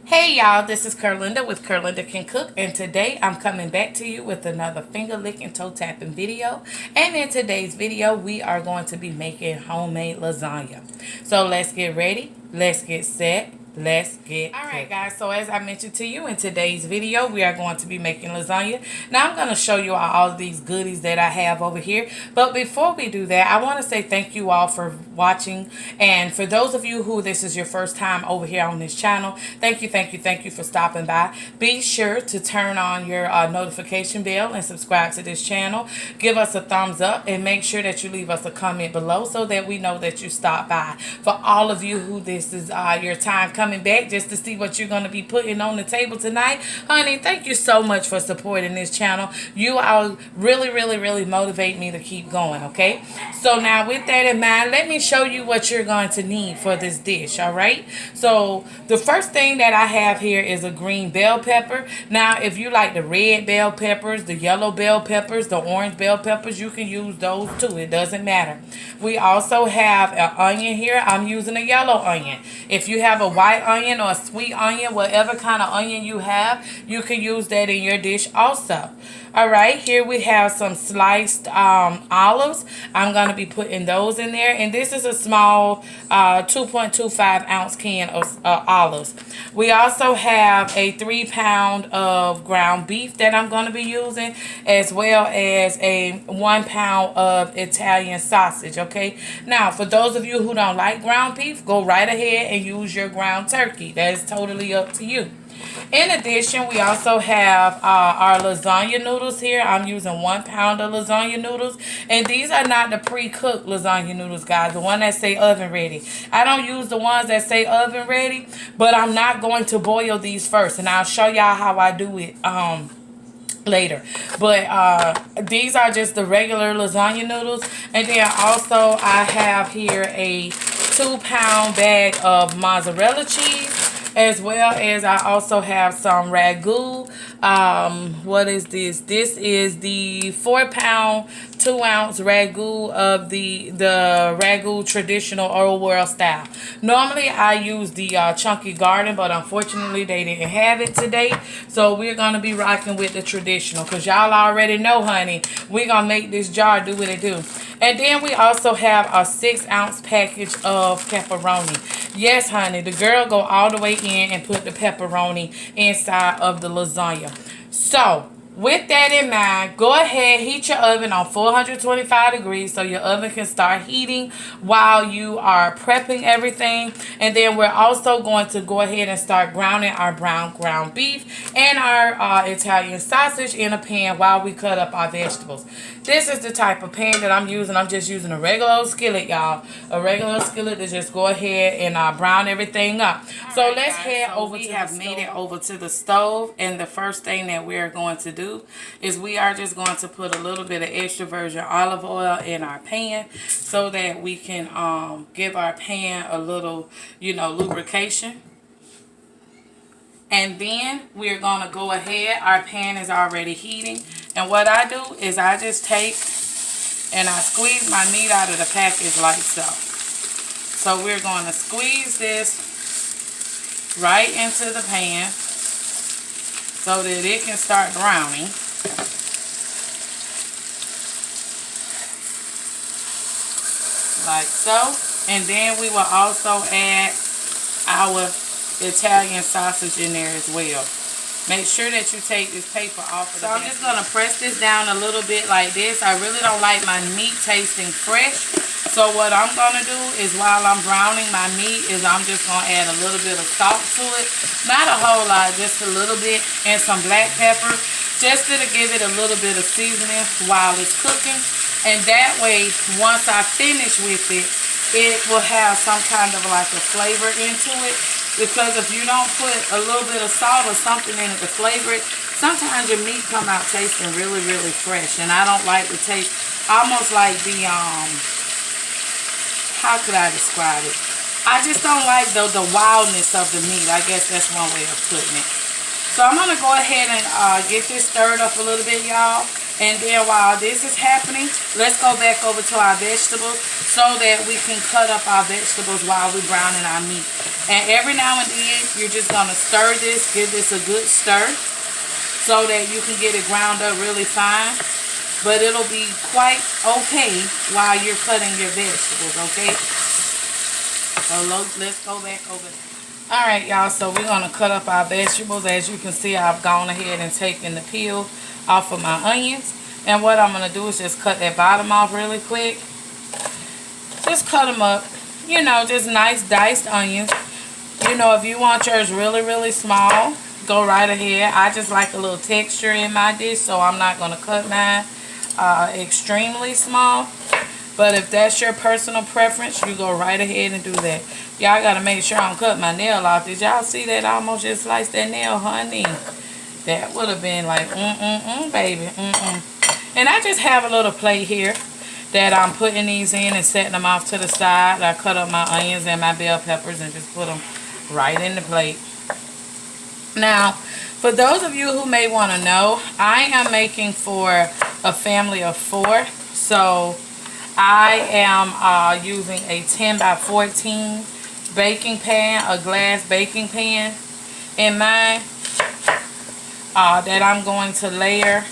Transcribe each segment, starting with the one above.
Hey y'all, this is Curlinda with Curlinda Can Cook, and today I'm coming back to you with another finger licking toe tapping video. And in today's video, we are going to be making homemade lasagna. So let's get ready, let's get set, let's get Alright guys, so as I mentioned to you in today's video, we are going to be making lasagna. Now I'm going to show you all of these goodies that I have over here. But before we do that, I want to say thank you all for watching. And for those of you who this is your first time over here on this channel, thank you for stopping by. Be sure to turn on your notification bell and subscribe to this channel. Give us a thumbs up and make sure that you leave us a comment below so that we know that you stopped by. For all of you who this is your time coming back just to see what you're going to be putting on the table tonight, honey, thank you so much for supporting this channel. You all really motivate me to keep going. Okay, so now with that in mind, let me show you what you're going to need for this dish. All right, so the first thing that I have here is a green bell pepper. Now if you like the red bell peppers, the yellow bell peppers, the orange bell peppers, you can use those too. It doesn't matter. We also have an onion here. I'm using a yellow onion. If you have a white onion or a sweet onion, whatever kind of onion you have, you can use that in your dish also. All right, here we have some sliced olives. I'm going to be putting those in there. And this is a small 2.25 ounce can of olives. We also have a 3 pound of ground beef that I'm going to be using, as well as a 1 pound of Italian sausage. Okay, now for those of you who don't like ground beef, go right ahead and use your ground turkey. That is totally up to you. In addition, we also have our lasagna noodles here. I'm using 1 pound of lasagna noodles. And these are not the pre-cooked lasagna noodles, guys. The one that say oven ready. I don't use the ones that say oven ready, but I'm not going to boil these first. And I'll show y'all how I do it later. But these are just the regular lasagna noodles. And then also I have here a 2 pound bag of mozzarella cheese, as well as I also have some ragu. What is this? This is the 4 pound 2 ounce ragu of the ragu traditional old world style. Normally I use the chunky garden, but unfortunately they didn't have it today, so we're gonna be rocking with the traditional, because y'all already know, honey, we're gonna make this jar do what it do. And then we also have a 6 ounce package of pepperoni. Yes, honey, the girl go all the way in and put the pepperoni inside of the lasagna. So with that in mind, go ahead, heat your oven on 425 degrees so your oven can start heating while you are prepping everything. And then we're also going to go ahead and start grounding our brown ground beef and our Italian sausage in a pan while we cut up our vegetables. This is the type of pan that I'm using. I'm just using a regular old skillet, y'all. A regular skillet to just go ahead and brown everything up. So let's head over to the stove. We have made it over to the stove, and the first thing that we're going to do is we are just going to put a little bit of extra virgin olive oil in our pan so that we can give our pan a little, lubrication. And then we're going to go ahead. Our pan is already heating. And what I do is I just take and I squeeze my meat out of the package like so. So we're going to squeeze this right into the pan so that it can start browning. Like so. And then we will also add our Italian sausage in there as well. Make sure that you take this paper off of the I'm just going to press this down a little bit like this. I really don't like my meat tasting fresh. So what I'm going to do is, while I'm browning my meat, is I'm just going to add a little bit of salt to it. Not a whole lot, just a little bit. And some black pepper, just to give it a little bit of seasoning while it's cooking. And that way, once I finish with it, it will have some kind of like a flavor into it. Because if you don't put a little bit of salt or something in it to flavor it, sometimes your meat come out tasting really fresh. And I don't like the taste, almost like the, how could I describe it? I just don't like the wildness of the meat. I guess that's one way of putting it. So I'm going to go ahead and get this stirred up a little bit, y'all. And then while this is happening, let's go back over to our vegetables so that we can cut up our vegetables while we're browning our meat. And every now and then, you're just going to stir this, give this a good stir so that you can get it ground up really fine. But it'll be quite okay while you're cutting your vegetables, okay? So let's go back over there. Alright, y'all, so we're going to cut up our vegetables. As you can see, I've gone ahead and taken the peel off of my onions. And what I'm going to do is just cut that bottom off really quick. Just cut them up. You know, just nice diced onions. You know, if you want yours really, really small, go right ahead. I just like a little texture in my dish, so I'm not going to cut mine extremely small. But if that's your personal preference, you go right ahead and do that. Y'all got to make sure I don't cut my nail off. Did y'all see that? I almost just sliced that nail, honey. That would have been like, baby, And I just have a little plate here that I'm putting these in and setting them off to the side. I cut up my onions and my bell peppers and just put them right in the plate. Now, for those of you who may want to know, I am making for a family of 4. So I am using a 10 by 14 baking pan, a glass baking pan in mine that I'm going to layer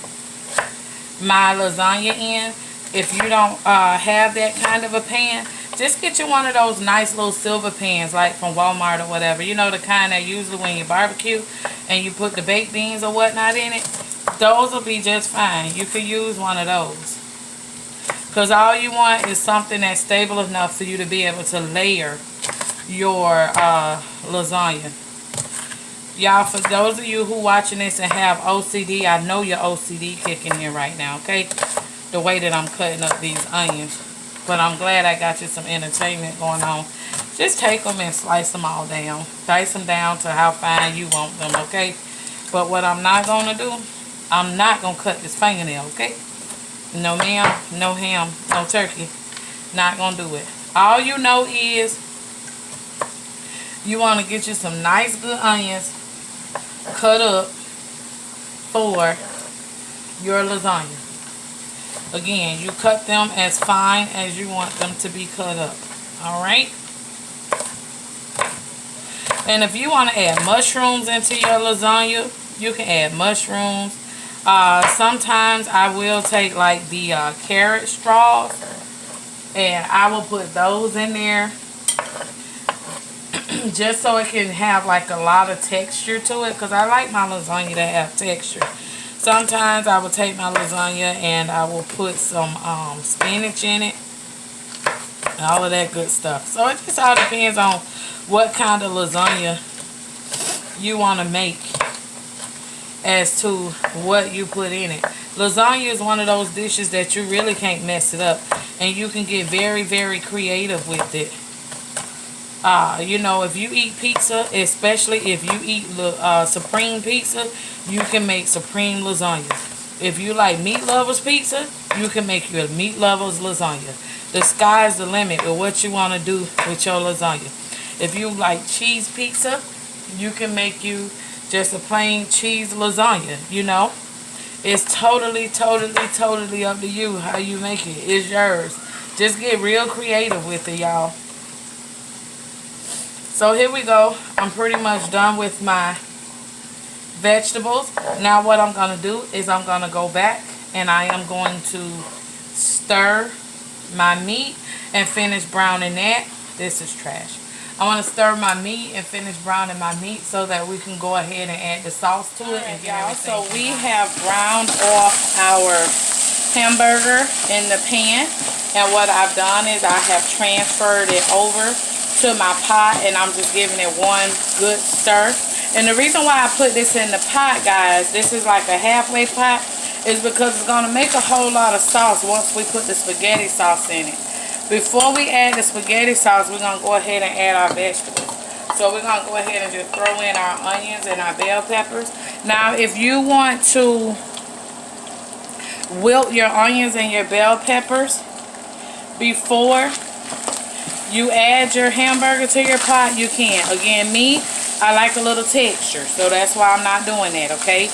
my lasagna in. If you don't have that kind of a pan, just get you one of those nice little silver pans like from Walmart or whatever. You know, the kind that usually when you barbecue and you put the baked beans or whatnot in it. Those will be just fine. You could use one of those. Because all you want is something that's stable enough for you to be able to layer your lasagna. Y'all, for those of you who watching this and have OCD, I know your OCD kicking in right now, okay? The way that I'm cutting up these onions. But I'm glad I got you some entertainment going on. Just take them and slice them all down. Dice them down to how fine you want them, okay? But what I'm not going to do, I'm not going to cut this fingernail, okay? No ma'am, no ham, no turkey. Not going to do it. All you know is you want to get you some nice good onions cut up for your lasagna. Again, you cut them as fine as you want them to be cut up. Alright? And if you want to add mushrooms into your lasagna, you can add mushrooms. Sometimes I will take like the carrot straws and I will put those in there just so it can have like a lot of texture to it, because I like my lasagna to have texture. Sometimes I will take my lasagna and I will put some spinach in it, all of that good stuff. So it just all depends on what kind of lasagna you want to make as to what you put in it. Lasagna is one of those dishes that you really can't mess it up, and you can get very, very creative with it. You know, if you eat pizza, especially if you eat supreme pizza, you can make supreme lasagna. If you like meat lovers pizza, you can make your meat lovers lasagna. The sky's the limit with what you want to do with your lasagna. If you like cheese pizza, you can make you just a plain cheese lasagna, you know. It's totally, totally, totally up to you how you make it. It's yours. Just get real creative with it, y'all. So here we go. I'm pretty much done with my vegetables. Now what I'm going to do is I'm going to go back and I am going to stir my meat and finish browning that. This is trash. I want to stir my meat and finish browning my meat so that we can go ahead and add the sauce to it. And y'all, so we have browned off our hamburger in the pan. And what I've done is I have transferred it over to my pot, and I'm just giving it one good stir. And the reason why I put this in the pot, guys, this is like a halfway pot, is because it's going to make a whole lot of sauce once we put the spaghetti sauce in it. Before we add the spaghetti sauce, we're going to go ahead and add our vegetables. So we're going to go ahead and just throw in our onions and our bell peppers. Now, if you want to wilt your onions and your bell peppers before you add your hamburger to your pot, you can. Again, me, I like a little texture, so that's why I'm not doing that, okay?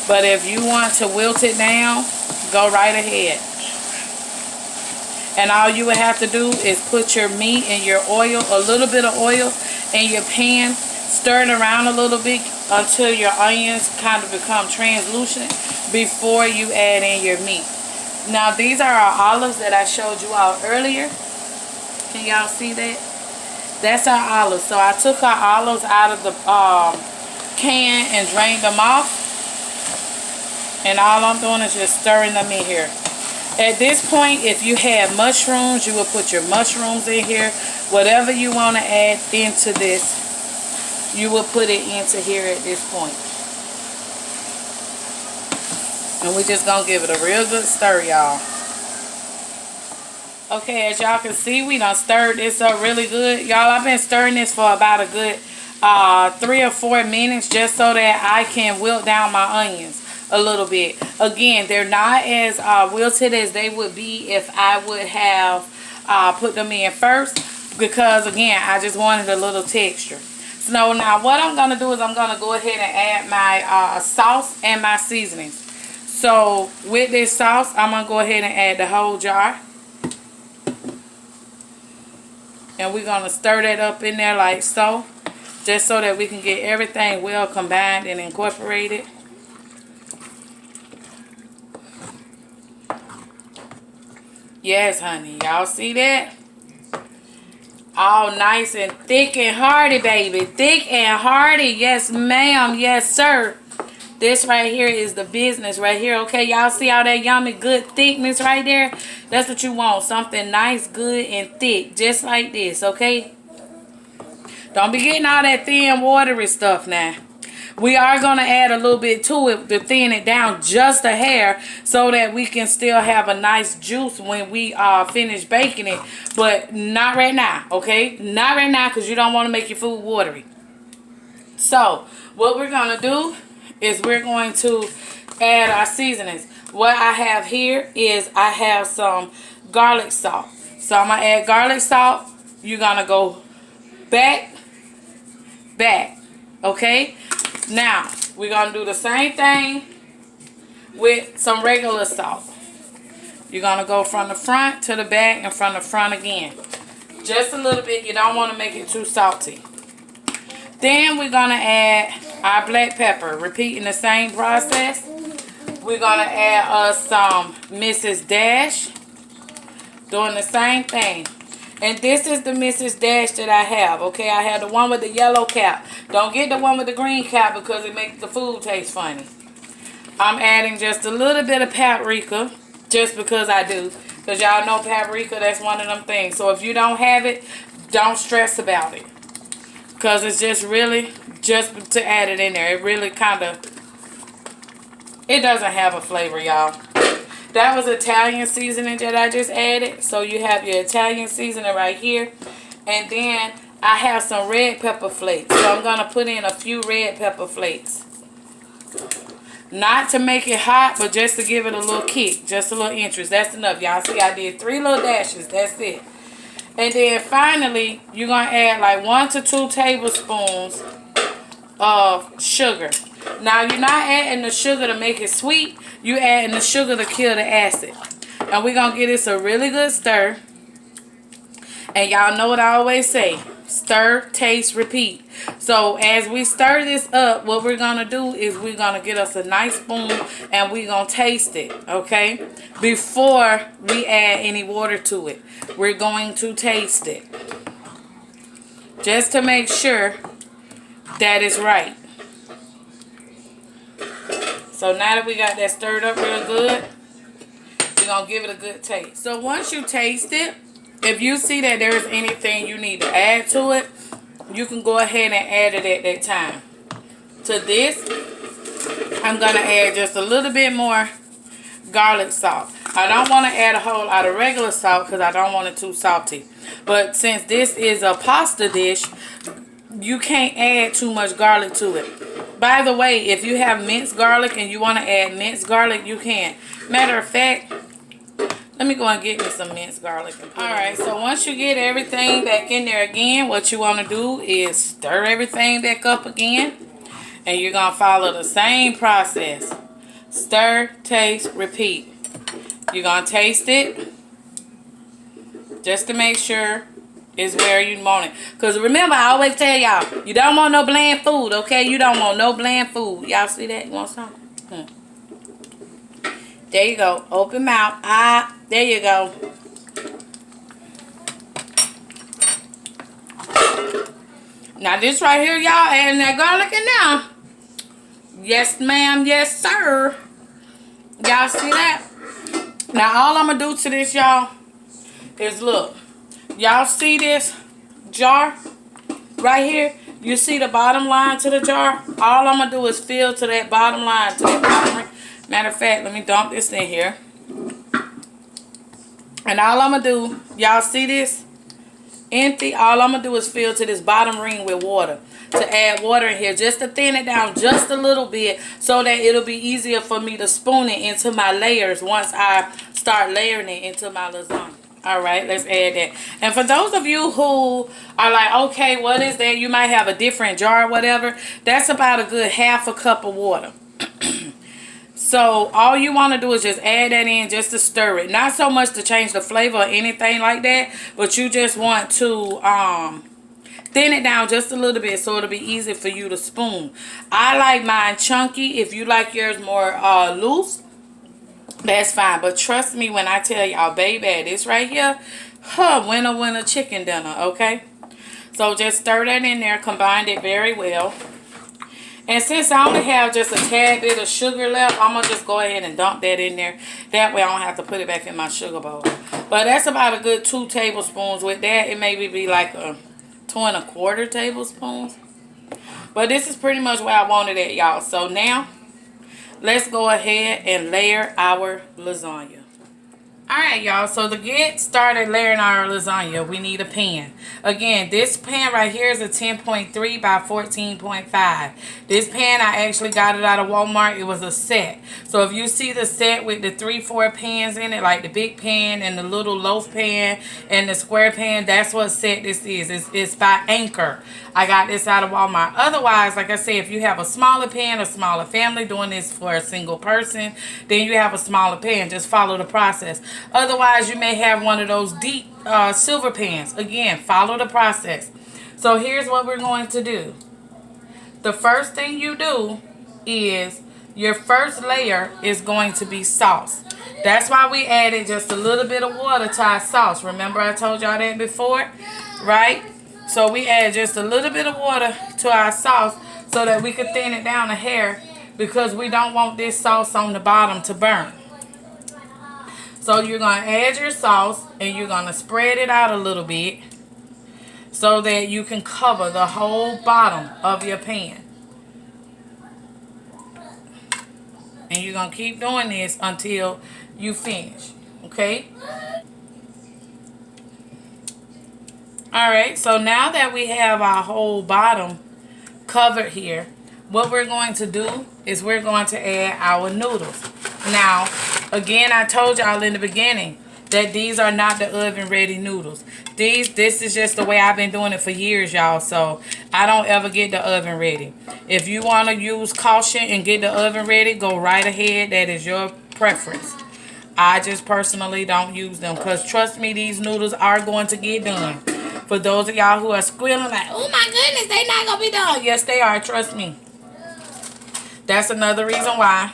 But if you want to wilt it down Go right ahead. And all you would have to do is put your meat and your oil, a little bit of oil in your pan. Stir it around a little bit until your onions kind of become translucent before you add in your meat. Now these are our olives that I showed you all earlier. Can y'all see that? That's our olives. So I took our olives out of the can and drained them off. And all I'm doing is just stirring them in here. At this point, if you have mushrooms, you will put your mushrooms in here. Whatever you want to add into this, you will put it into here at this point. And we're just going to give it a real good stir, y'all. Okay, as y'all can see, we done stirred this up really good. Y'all, I've been stirring this for about a good 3 or 4 minutes just so that I can wilt down my onions a little bit. Again, they're not as wilted as they would be if I would have put them in first, because again, I just wanted a little texture. So now what I'm going to do is I'm going to go ahead and add my sauce and my seasonings. So with this sauce, I'm going to go ahead and add the whole jar. And we're going to stir that up in there like so, just so that we can get everything well combined and incorporated. Yes, honey. Y'all see that? All nice and thick and hearty, baby. Thick and hearty. Yes, ma'am. Yes, sir. This right here is the business right here. Okay, y'all see all that yummy, good thickness right there? That's what you want. Something nice, good, and thick. Just like this, okay? Don't be getting all that thin, watery stuff now. We are going to add a little bit to it to thin it down just a hair so that we can still have a nice juice when we finish baking it. But not right now, okay? Not right now, because you don't want to make your food watery. So, what we're going to do is we're going to add our seasonings. What I have here is I have some garlic salt. So I'm going to add garlic salt. You're going to go back, okay? Now, we're going to do the same thing with some regular salt. You're going to go from the front to the back and from the front again. Just a little bit. You don't want to make it too salty. Then we're going to add our black pepper. Repeating the same process. We're going to add us some Mrs. Dash. Doing the same thing. And this is the Mrs. Dash that I have. Okay, I have the one with the yellow cap. Don't get the one with the green cap because it makes the food taste funny. I'm adding just a little bit of paprika. Just because I do. Because y'all know paprika, that's one of them things. So if you don't have it, don't stress about it. Because it's just really, just to add it in there. It really kind of, it doesn't have a flavor, y'all. That was Italian seasoning that I just added. So you have your Italian seasoning right here. And then I have some red pepper flakes. So I'm going to put in a few red pepper flakes. Not to make it hot, but just to give it a little kick. Just a little interest. That's enough. Y'all see I did 3 little dashes. That's it. And then finally, you're going to add like 1 to 2 tablespoons of sugar. Now, you're not adding the sugar to make it sweet. You're adding the sugar to kill the acid. And we're going to give this a really good stir. And y'all know what I always say. Stir, taste, repeat. So, as we stir this up, what we're going to do is we're going to get us a nice spoon and we're going to taste it, okay? Before we add any water to it. We're going to taste it. Just to make sure that it's right. So now that we got that stirred up real good, we're going to give it a good taste. So once you taste it, if you see that there's anything you need to add to it, you can go ahead and add it at that time. To this, I'm going to add just a little bit more garlic salt. I don't want to add a whole lot of regular salt because I don't want it too salty. But since this is a pasta dish, you can't add too much garlic to it. By the way, if you have minced garlic and you want to add minced garlic, you can. Matter of fact, let me go and get me some minced garlic. Alright, so once you get everything back in there again, what you want to do is stir everything back up again. And you're going to follow the same process. Stir, taste, repeat. You're going to taste it just to make sure it's where you want it. Because remember, I always tell y'all, you don't want no bland food, okay? You don't want no bland food. Y'all see that? You want some? There you go. Open mouth. Ah, there you go. Now this right here, y'all, adding that garlic in now. Yes, ma'am. Yes, sir. Y'all see that? Now all I'm going to do to this, y'all, is look. Y'all see this jar right here? You see the bottom line to the jar? All I'm going to do is fill to that bottom line, to that bottom ring. Matter of fact, let me dump this in here. And all I'm going to do, y'all see this? Empty. All I'm going to do is fill to this bottom ring with water. To add water in here. Just to thin it down just a little bit. So that it'll be easier for me to spoon it into my layers once I start layering it into my lasagna. Alright, let's add that. And for those of you who are like, okay, what is that? You might have a different jar or whatever. That's about a good half a cup of water. So all you want to do is just add that in just to stir it. Not so much to change the flavor or anything like that. But you just want to thin it down just a little bit so it'll be easy for you to spoon. I like mine chunky. If you like yours more loose, that's fine. But trust me when I tell y'all, baby, this right here, winner chicken dinner, okay? So just stir that in there. Combine it very well. And since I only have just a tad bit of sugar left, I'm going to just go ahead and dump that in there. That way I don't have to put it back in my sugar bowl. But that's about a good 2 tablespoons. With that, it maybe be like a 2 1/4 tablespoons. But this is pretty much where I wanted it, y'all. So now, let's go ahead and layer our lasagna. Alright, y'all, so to get started layering our lasagna, we need a pan. Again, this pan right here is a 10.3 by 14.5. This pan, I actually got it out of Walmart. It was a set. So if you see the set with the 3-4 pans in it, like the big pan and the little loaf pan and the square pan, that's what set this is. It's by Anchor. I got this out of Walmart. Otherwise, like I said, if you have a smaller pan, a smaller family doing this for a single person, then you have a smaller pan. Just follow the process. Otherwise, you may have one of those deep silver pans. Again, follow the process. So here's what we're going to do. The first thing you do is your first layer is going to be sauce. That's why we added just a little bit of water to our sauce. Remember I told y'all that before? Right? So we add just a little bit of water to our sauce so that we can thin it down a hair because we don't want this sauce on the bottom to burn. So you're going to add your sauce and you're going to spread it out a little bit so that you can cover the whole bottom of your pan. And you're going to keep doing this until you finish. Okay? Alright, so now that we have our whole bottom covered here, what we're going to do is we're going to add our noodles. Now, again, I told y'all in the beginning that these are not the oven ready noodles. This is just the way I've been doing it for years, y'all. So I don't ever get the oven ready. If you want to use caution and get the oven ready, go right ahead. That is your preference. I just personally don't use them because trust me, these noodles are going to get done. For those of y'all who are squealing like, oh my goodness, they not going to be done. Yes, they are. Trust me. That's another reason why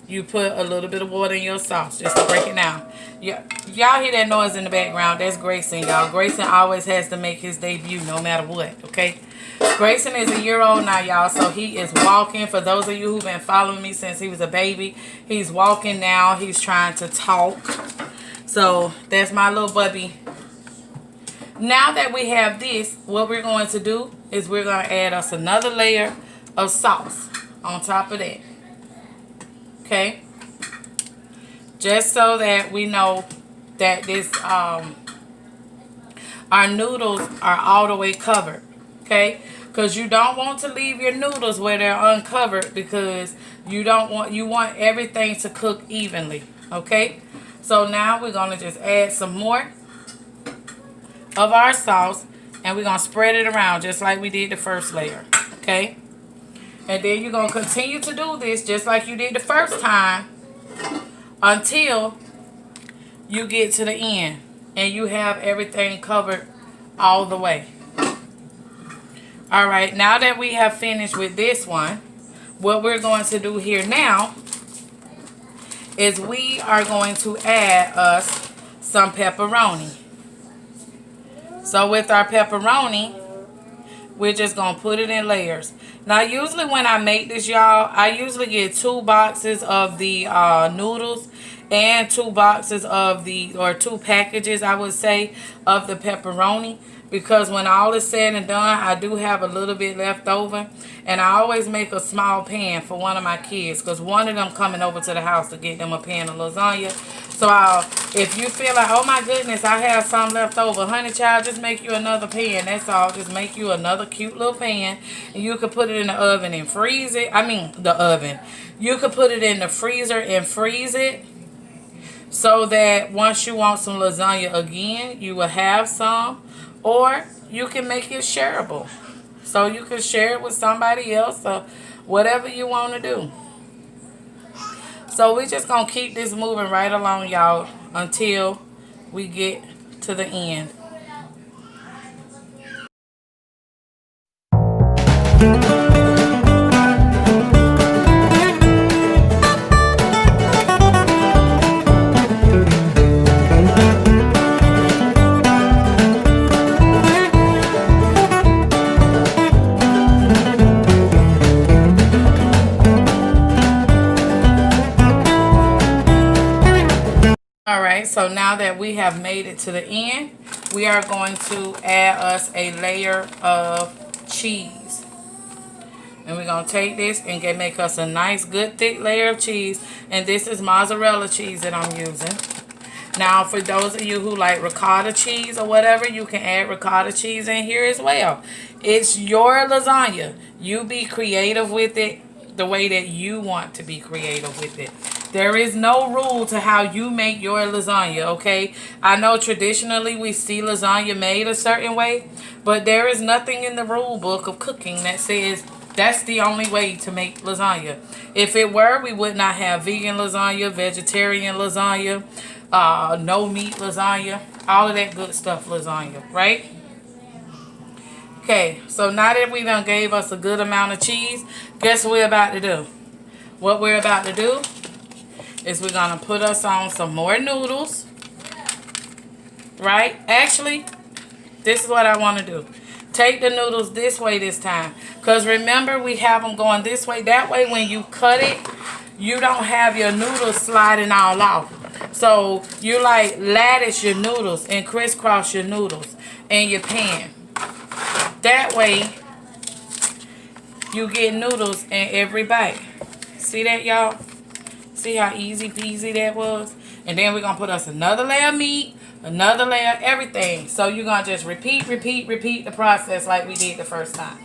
you put a little bit of water in your sauce just to break it down. Y'all hear that noise in the background? That's Grayson, y'all. Grayson always has to make his debut no matter what, okay? Grayson is a year old now, y'all, so he is walking. For those of you who've been following me since he was a baby, he's walking now. He's trying to talk. So that's my little bubby. Now that we have this, what we're going to do is we're going to add us another layer of sauce on top of that. Okay? Just so that we know that this our noodles are all the way covered. Okay? Because you don't want to leave your noodles where they're uncovered because you want everything to cook evenly. Okay? So now we're going to just add some more of our sauce and we're going to spread it around just like we did the first layer. Okay? And then you're going to continue to do this just like you did the first time until you get to the end and you have everything covered all the way. Alright, now that we have finished with this one, what we're going to do here now is we are going to add us some pepperoni. So with our pepperoni, we're just going to put it in layers. Now, usually when I make this, y'all, I usually get 2 boxes of the noodles and 2 boxes of the, or 2 packages, I would say, of the pepperoni. Because when all is said and done, I do have a little bit left over. And I always make a small pan for one of my kids. Because one of them coming over to the house to get them a pan of lasagna. So if you feel like, oh my goodness, I have some left over, honey child, just make you another pan. That's all. Just make you another cute little pan. And you can put it in the oven and freeze it. I mean, the oven. You could put it in the freezer and freeze it. So that once you want some lasagna again, you will have some. Or you can make it shareable. So you can share it with somebody else or whatever you want to do. So we're just going to keep this moving right along, y'all, until we get to the end. Alright, so now that we have made it to the end, we are going to add us a layer of cheese. And we're going to take this and make us a nice, good, thick layer of cheese. And this is mozzarella cheese that I'm using. Now, for those of you who like ricotta cheese or whatever, you can add ricotta cheese in here as well. It's your lasagna. You be creative with it the way that you want to be creative with it. There is no rule to how you make your lasagna, okay? I know traditionally we see lasagna made a certain way, but there is nothing in the rule book of cooking that says that's the only way to make lasagna. If it were, we would not have vegan lasagna, vegetarian lasagna, no meat lasagna, all of that good stuff lasagna, right? Okay, so now that we done gave us a good amount of cheese, guess what we're about to do? What we're about to do is we're going to put us on some more noodles, right? Actually, this is what I want to do. Take the noodles this way this time. Because remember, we have them going this way. That way, when you cut it, you don't have your noodles sliding all off. So, you like lattice your noodles and crisscross your noodles in your pan. That way, you get noodles in every bite. See that, y'all? See how easy peasy that was? And then we're going to put us another layer of meat, another layer of everything. So you're going to just repeat the process like we did the first time.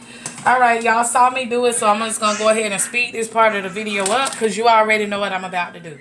Alright, y'all saw me do it, so I'm just going to go ahead and speed this part of the video up because you already know what I'm about to do.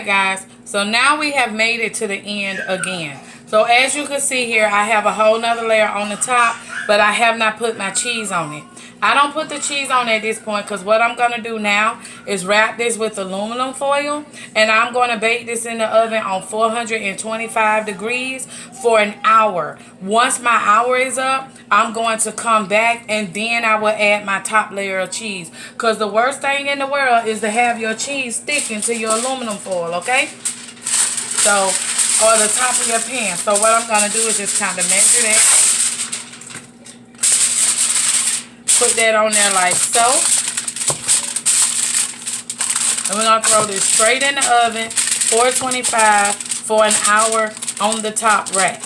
Guys, so now we have made it to the end again. So as you can see here, I have a whole nother layer on the top, but I have not put my cheese on it. I don't put the cheese on at this point because what I'm going to do now is wrap this with aluminum foil, and I'm going to bake this in the oven on 425 degrees for an hour. Once my hour is up, I'm going to come back and then I will add my top layer of cheese, because the worst thing in the world is to have your cheese sticking to your aluminum foil, okay? So, or the top of your pan. So what I'm going to do is just kind of measure that. put that on there like so. And we're going to throw this straight in the oven, 425 for an hour on the top rack.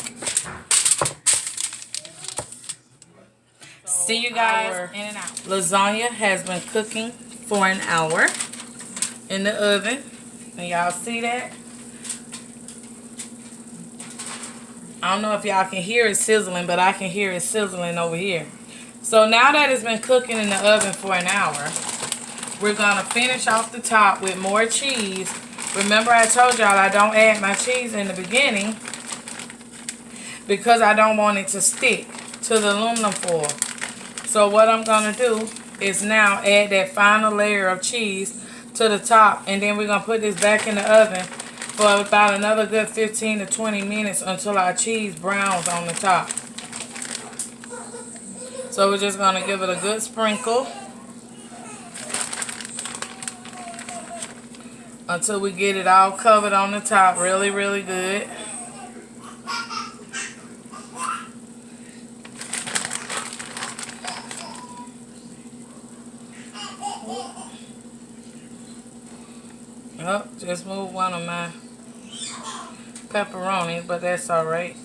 See you guys in an hour. Lasagna has been cooking for an hour in the oven. And y'all see that? I don't know if y'all can hear it sizzling, but I can hear it sizzling over here. So now that it's been cooking in the oven for an hour, we're going to finish off the top with more cheese. Remember I told y'all I don't add my cheese in the beginning because I don't want it to stick to the aluminum foil. So what I'm going to do is now add that final layer of cheese to the top, and then we're going to put this back in the oven for about another good 15 to 20 minutes until our cheese browns on the top. So we're just going to give it a good sprinkle until we get it all covered on the top really, really good. Oh, just moved one of my pepperonis, but that's alright.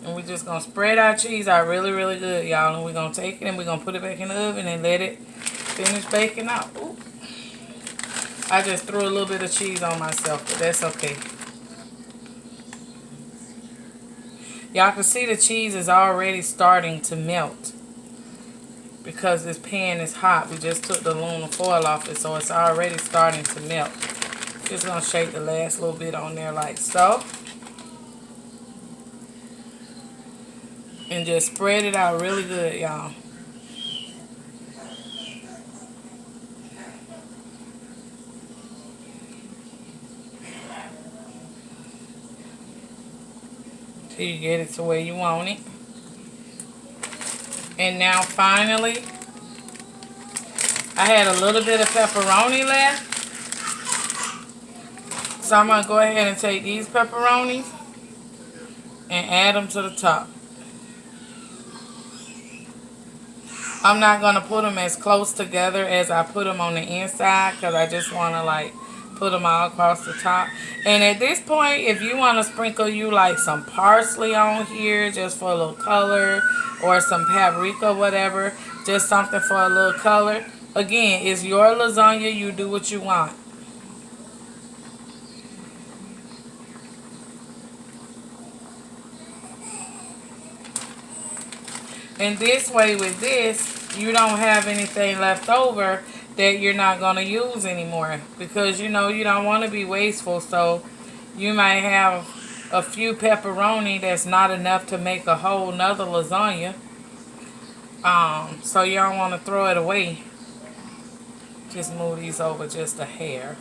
And we're just going to spread our cheese out really, really good, y'all. And we're going to take it and we're going to put it back in the oven and let it finish baking out. Ooh. I just threw a little bit of cheese on myself, but that's okay. Y'all can see the cheese is already starting to melt because this pan is hot. We just took the aluminum foil off it, so it's already starting to melt. Just going to shake the last little bit on there like so. And just spread it out really good, y'all. Till you get it to where you want it. And now finally, I had a little bit of pepperoni left. So I'm going to go ahead and take these pepperonis and add them to the top. I'm not going to put them as close together as I put them on the inside because I just want to like put them all across the top. And at this point, if you want to sprinkle you like some parsley on here just for a little color, or some paprika, whatever, just something for a little color. Again, it's your lasagna. You do what you want. And this way with this, you don't have anything left over that you're not going to use anymore. Because, you know, you don't want to be wasteful. So you might have a few pepperoni that's not enough to make a whole nother lasagna. So you don't want to throw it away. Just move these over just a hair.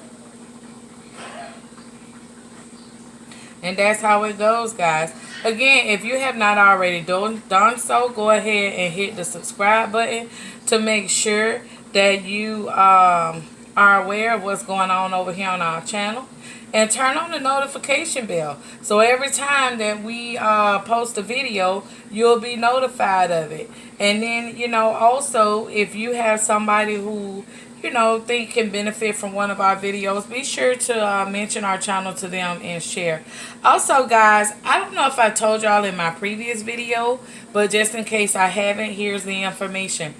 And that's how it goes, guys. Again, if you have not already done so, go ahead and hit the subscribe button to make sure that you are aware of what's going on over here on our channel. And turn on the notification bell. So every time that we post a video, you'll be notified of it. And then, you know, also, if you have somebody who, you know, think can benefit from one of our videos, be sure to mention our channel to them and share. Also, guys, I don't know if I told y'all in my previous video, but just in case I haven't, here's the information.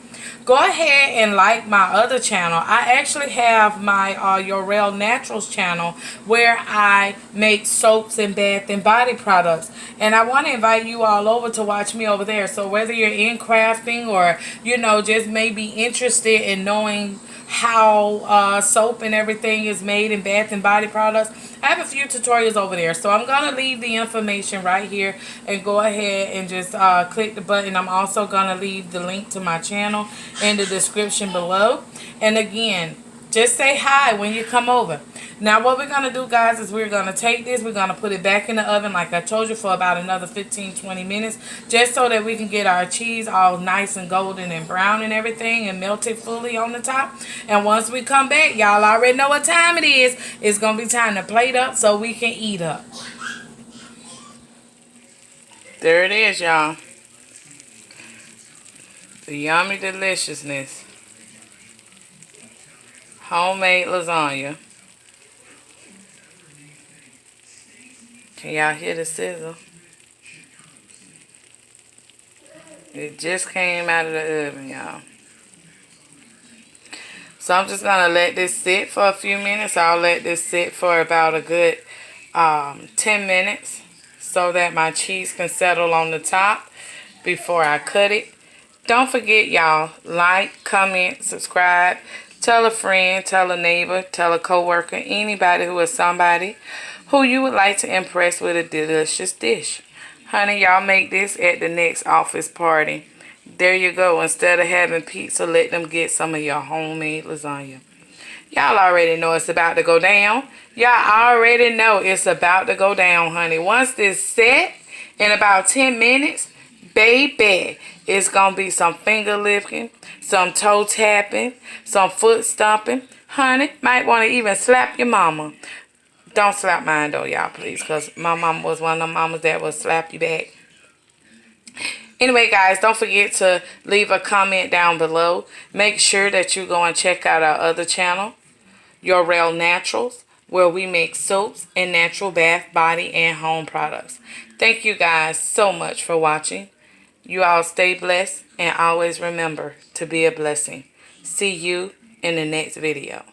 Go ahead and like my other channel. I actually have my Yorel Naturals channel where I make soaps and bath and body products. And I want to invite you all over to watch me over there. So whether you're in crafting or, you know, just maybe interested in knowing how soap and everything is made in bath and body products, I have a few tutorials over there. So I'm going to leave the information right here and go ahead and just click the button. I'm also going to leave the link to my channel in the description below. And again, just say hi when you come over. Now what we're going to do, guys, is we're going to take this, we're going to put it back in the oven like I told you for about another 15-20 minutes, just so that we can get our cheese all nice and golden and brown and everything and melted fully on the top. And once we come back, y'all already know what time it is. It's going to be time to plate up so we can eat up. There it is, y'all. The yummy deliciousness. Homemade lasagna. Can y'all hear the sizzle? It just came out of the oven, y'all. So I'm just going to let this sit for a few minutes. I'll let this sit for about a good 10 minutes so that my cheese can settle on the top before I cut it. Don't forget, y'all, like, comment, subscribe, tell a friend, tell a neighbor, tell a coworker, anybody who is somebody who you would like to impress with a delicious dish. Honey, y'all make this at the next office party. There you go. Instead of having pizza, let them get some of your homemade lasagna. Y'all already know it's about to go down. Y'all already know it's about to go down, honey. Once this set in about 10 minutes, baby, it's going to be some finger licking, some toe tapping, some foot stomping. Honey, might want to even slap your mama. Don't slap mine though, y'all, please, because my mama was one of the mamas that would slap you back. Anyway, guys, don't forget to leave a comment down below. Make sure that you go and check out our other channel, Your Real Naturals, where we make soaps and natural bath, body, and home products. Thank you guys so much for watching. You all stay blessed and always remember to be a blessing. See you in the next video.